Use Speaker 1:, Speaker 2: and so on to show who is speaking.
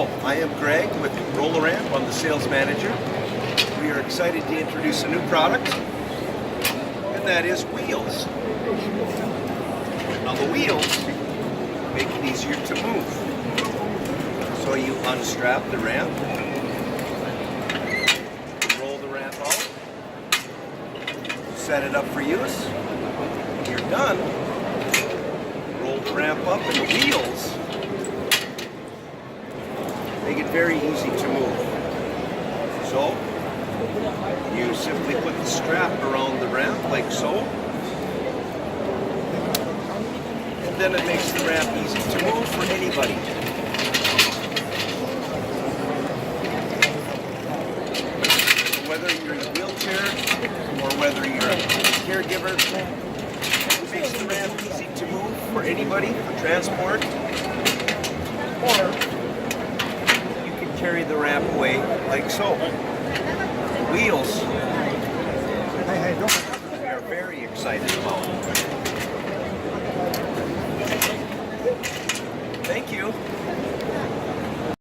Speaker 1: Hello, I am Greg with Roll-A-Ramp. I'm the sales manager. We are excited to introduce a new product, and that is wheels. Now the wheels make it easier to move. So you unstrap the ramp, roll the ramp out, set it up for use. When you're done, roll the ramp up, and the wheels make it very easy to move. So, you simply put the strap around the ramp like so, and then it makes the ramp easy to move for anybody. So whether you're in a wheelchair or whether you're a caregiver, it makes the ramp easy to move for anybody, for transport, or carry the ramp away like so. Wheels we are very excited about.